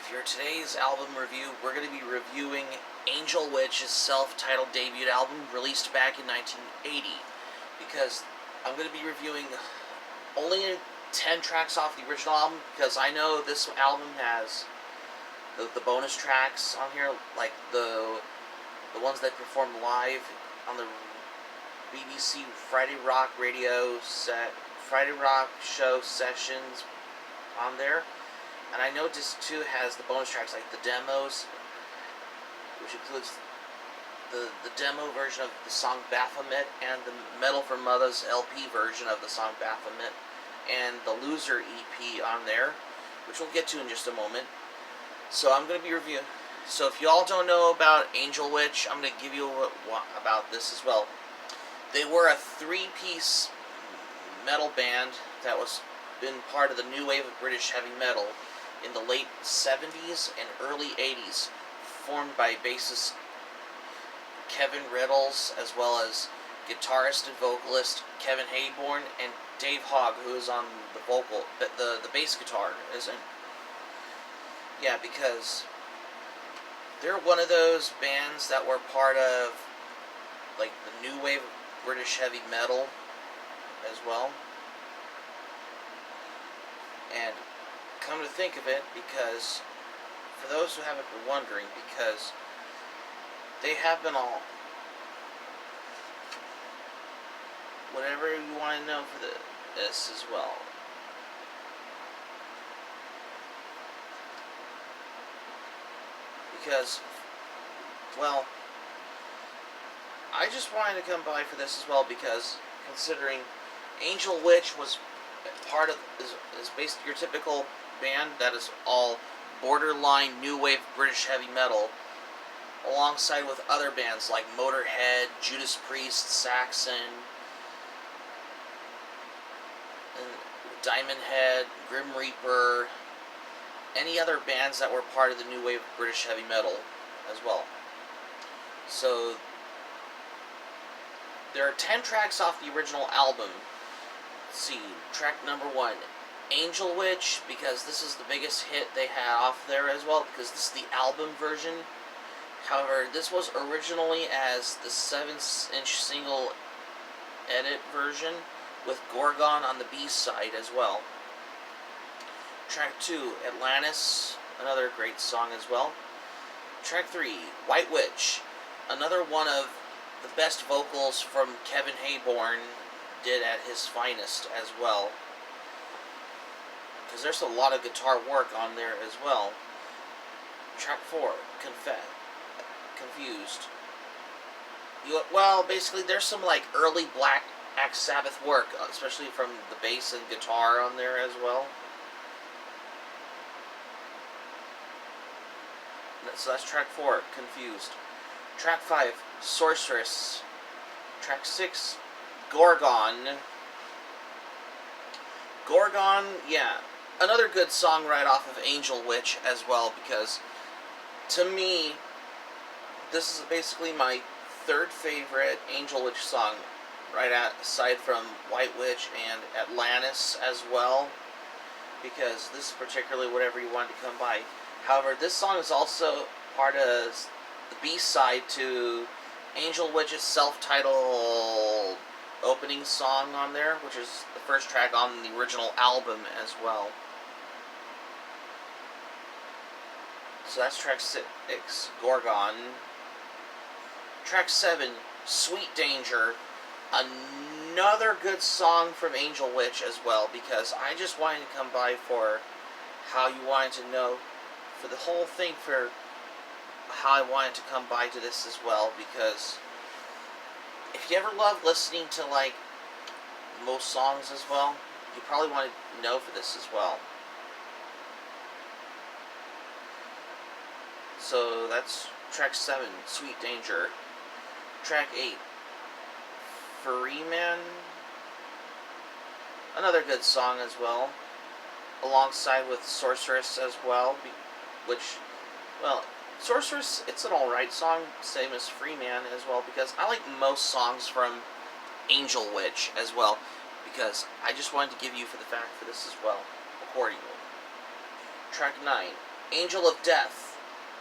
For today's album review, we're going to be reviewing Angel Witch's self-titled debut album released back in 1980. Because I'm going to be reviewing only 10 tracks off the original album, because I know this album has the bonus tracks on here, like the ones that performed live on the BBC Friday Rock Friday Rock show sessions on there. And I know disc 2 has the bonus tracks like the demos, which includes the demo version of the song Baphomet and the Metal for Mothers LP version of the song Baphomet and the Loser EP on there, which we'll get to in just a moment. So I'm going to be reviewing. So if you all don't know about Angel Witch, I'm going to give you about this as well. They were a 3-piece metal band that was been part of the new wave of British heavy metal in the late 70s and early 80s, formed by bassist Kevin Riddles, as well as guitarist and vocalist Kevin Hayborn, and Dave Hogg, who is on the bass guitar, isn't? Yeah, because they're one of those bands that were part of, like, the new wave of British heavy metal as well. And come to think of it, because for those who haven't been wondering, because they have been all whatever you want to know for this as well. Because, well, I just wanted to come by for this as well, because considering Angel Witch was part of is based your typical band that is all borderline new wave British heavy metal, alongside with other bands like Motorhead, Judas Priest, Saxon, and Diamond Head, Grim Reaper, any other bands that were part of the new wave British heavy metal as well. So there are 10 tracks off the original album. Let's see, track number 1, Angel Witch, because this is the biggest hit they had off there as well, because this is the album version. However, this was originally as the 7-inch single edit version, with Gorgon on the B-side as well. Track 2, Atlantis, another great song as well. Track 3, White Witch, another one of the best vocals from Kevin Hayborn did at his finest as well, because there's a lot of guitar work on there as well. Track 4, Confused. Well, basically there's some like early Black Sabbath work, especially from the bass and guitar on there as well. So that's track 4, Confused. Track 5, Sorceress. Track 6, Gorgon. Gorgon, yeah, another good song right off of Angel Witch as well, because to me, this is basically my third favorite Angel Witch song, aside from White Witch and Atlantis as well, because this is particularly whatever you want to come by. However, this song is also part of the B-side to Angel Witch's self-titled opening song on there, which is the first track on the original album as well. So that's track 6, Gorgon. Track 7, Sweet Danger, another good song from Angel Witch as well, because I just wanted to come by for how you wanted to know, for the whole thing, for how I wanted to come by to this as well, because if you ever love listening to, like, most songs as well, you probably want to know for this as well. So that's track 7, Sweet Danger. Track 8, Freeman, another good song as well, alongside with Sorceress as well, which, well, Sorceress, it's an alright song, same as Freeman as well, because I like most songs from Angel Witch as well, because I just wanted to give you for the fact for this as well, accordingly. Track 9, Angel of Death.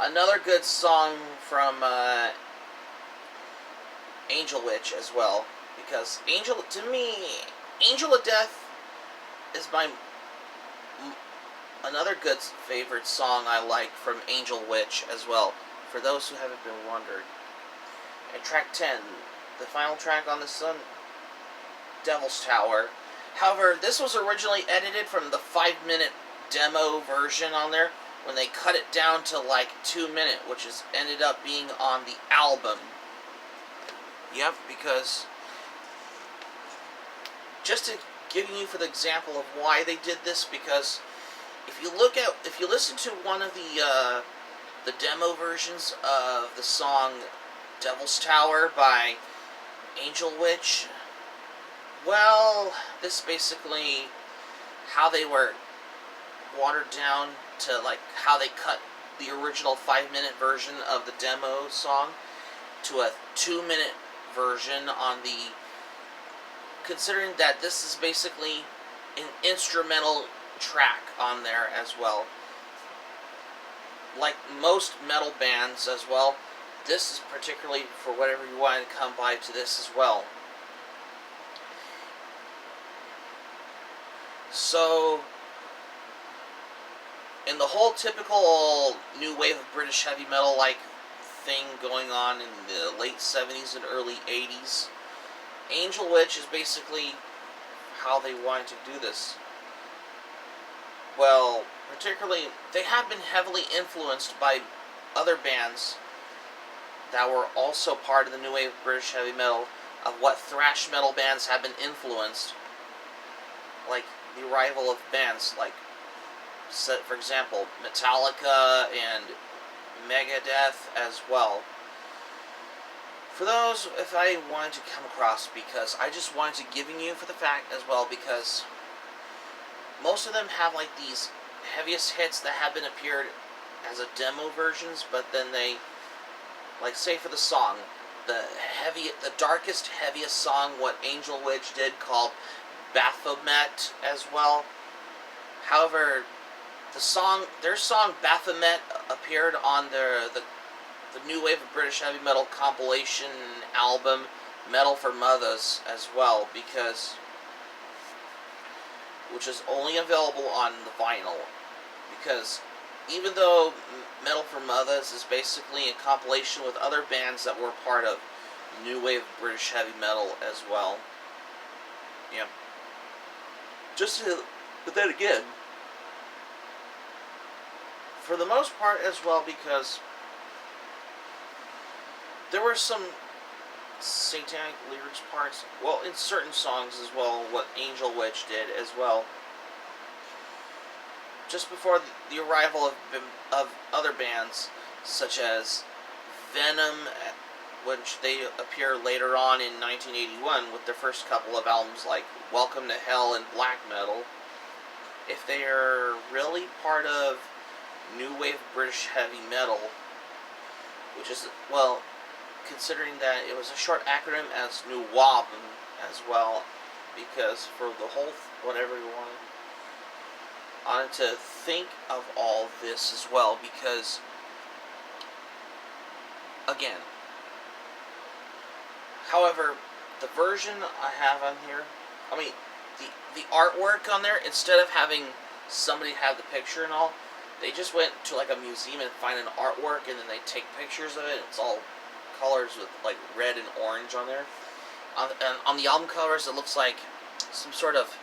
Another good song from Angel Witch as well. Because to me, Angel of Death is another good favorite song I like from Angel Witch as well, for those who haven't been wondering. And track 10, the final track on this one, Devil's Tower. However, this was originally edited from the 5-minute demo version on there, when they cut it down to like 2 minutes, which is ended up being on the album. Yep, because just to give you for the example of why they did this, because if you listen to one of the demo versions of the song Devil's Tower by Angel Witch, well, this basically how they were watered down to like how they cut the original 5-minute version of the demo song to a 2-minute version on the, considering that this is basically an instrumental track on there as well. Like most metal bands as well, this is particularly for whatever you want to come by to this as well. So, in the whole typical new wave of British heavy metal like thing going on in the late 70s and early 80s, Angel Witch is basically how they wanted to do this. Well, particularly, they have been heavily influenced by other bands that were also part of the new wave of British heavy metal, of what thrash metal bands have been influenced. Like the arrival of bands like, for example, Metallica and Megadeth as well. For those, if I wanted to come across, because I just wanted to giving you for the fact as well, because most of them have like these heaviest hits that have been appeared as a demo versions, but then they, like say for the song, the darkest, heaviest song, what Angel Witch did, called Baphomet as well. However, their song Baphomet appeared on the new wave of British heavy metal compilation album Metal for Mothers as well, which is only available on the vinyl. Because even though Metal for Mothers is basically a compilation with other bands that were part of new wave of British heavy metal as well. Yeah. But then again, for the most part as well, because there were some satanic lyrics parts, well, in certain songs as well, what Angel Witch did as well. Just before the arrival of other bands, such as Venom, which they appear later on in 1981 with their first couple of albums like Welcome to Hell and Black Metal. If they are really part of new wave British heavy metal, which is, well, considering that it was a short acronym as New WAB as well, because for the whole, whatever you wanted to think of all this as well, because, again, however, the version I have on here, I mean, the artwork on there, instead of having somebody have the picture and all, they just went to like a museum and find an artwork, and then they take pictures of it. It's all colors with like red and orange on there. On the album covers, it looks like some sort of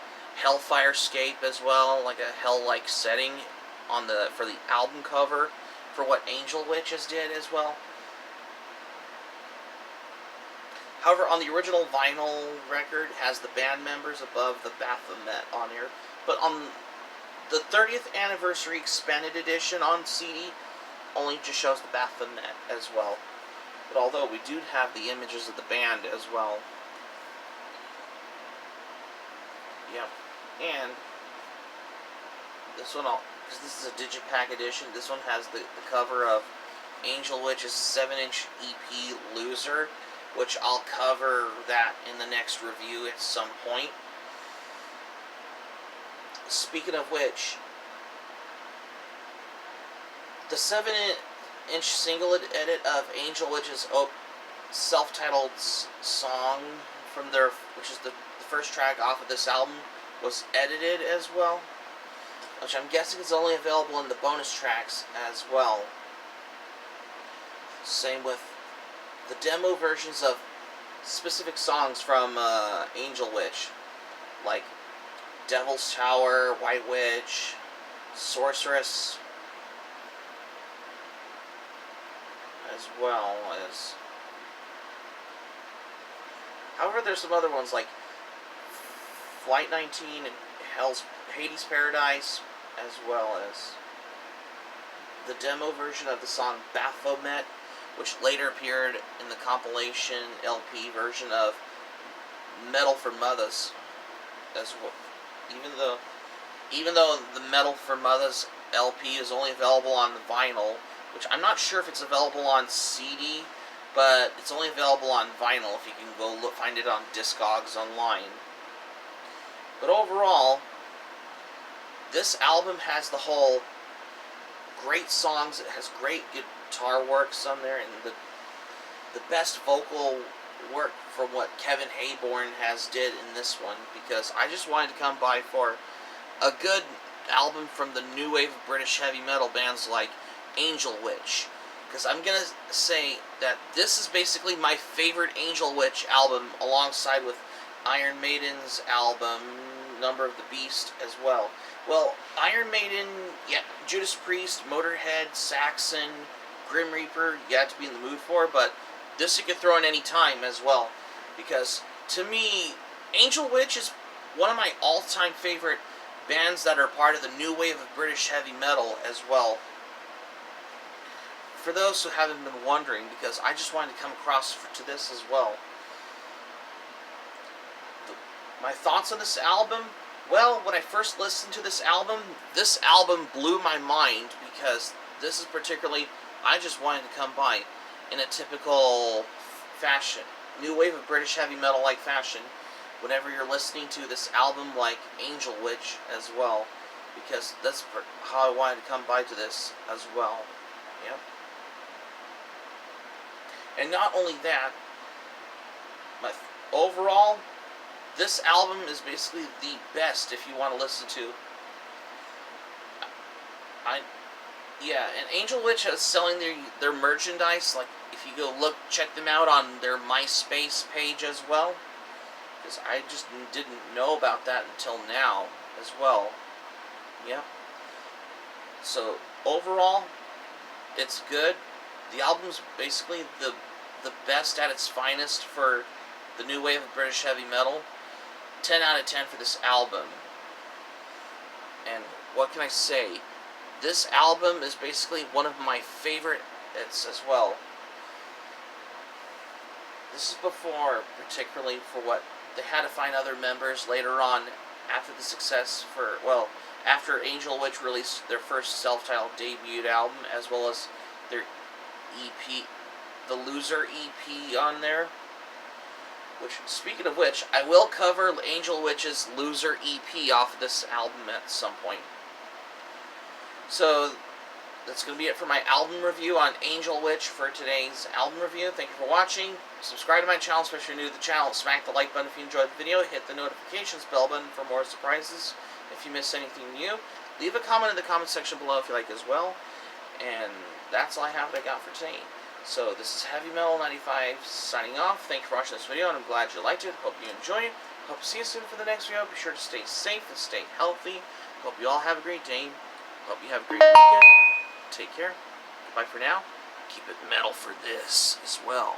Hellfire scape as well, like a hell-like setting for the album cover for what Angel Witches did as well. However, on the original vinyl record, has the band members above the Baphomet on here, but on the 30th anniversary expanded edition on CD only just shows the Baphomet as well. But although we do have the images of the band as well. Yep. And this one, because this is a Digipack edition, this one has the cover of Angel Witch's 7-inch EP Loser, which I'll cover that in the next review at some point. Speaking of which, The 7-inch single edit of Angel Witch's self-titled song from their, which is the first track off of this album, was edited as well, which I'm guessing is only available in the bonus tracks as well. Same with the demo versions of specific songs from Angel Witch, like Devil's Tower, White Witch, Sorceress, as well as... However, there's some other ones like Flight 19 and Hades Paradise, as well as the demo version of the song Baphomet, which later appeared in the compilation LP version of Metal for Mothers, as well. Even though the Metal for Mothers LP is only available on the vinyl, which I'm not sure if it's available on CD, but it's only available on vinyl if you can go find it on Discogs online. But overall, this album has the whole great songs. It has great guitar works on there, and the best vocal work from what Kevin Hayborn has did in this one, because I just wanted to come by for a good album from the new wave of British heavy metal bands like Angel Witch. Because I'm going to say that this is basically my favorite Angel Witch album, alongside with Iron Maiden's album, Number of the Beast, as well. Well, Iron Maiden, yeah, Judas Priest, Motorhead, Saxon, Grim Reaper, you have to be in the mood for, but this you could throw in any time as well. Because, to me, Angel Witch is one of my all-time favorite bands that are part of the new wave of British heavy metal as well. For those who haven't been wondering, because I just wanted to come across to this as well. My thoughts on this album? Well, when I first listened to this album blew my mind, because this is particularly, I just wanted to come by in a typical fashion, new wave of British heavy metal like fashion, whenever you're listening to this album like Angel Witch as well, because that's how I wanted to come by to this as well. Yep. And not only that, overall, this album is basically the best if you want to listen to. And Angel Witch is selling their merchandise. Like, if you go check them out on their MySpace page as well. Because I just didn't know about that until now as well. Yeah. So, overall, it's good. The album's basically the best at its finest for the new wave of British heavy metal. 10 out of 10 for this album. And what can I say? This album is basically one of my favorites as well. This is before, particularly for what they had to find other members later on after the success after Angel Witch released their first self-titled debut album, as well as their EP, the Loser EP on there. Which, speaking of which, I will cover Angel Witch's Loser EP off of this album at some point. So, that's going to be it for my album review on Angel Witch for today's album review. Thank you for watching. Subscribe to my channel, especially if you're new to the channel. Smack the like button if you enjoyed the video. Hit the notifications bell button for more surprises if you miss anything new. Leave a comment in the comment section below if you like as well. And that's all I have that I got for today. So, this is Heavy Metal 95 signing off. Thank you for watching this video, and I'm glad you liked it. Hope you enjoyed it. Hope to see you soon for the next video. Be sure to stay safe and stay healthy. Hope you all have a great day. Hope you have a great weekend. Take care. Goodbye for now. Keep it metal for this as well.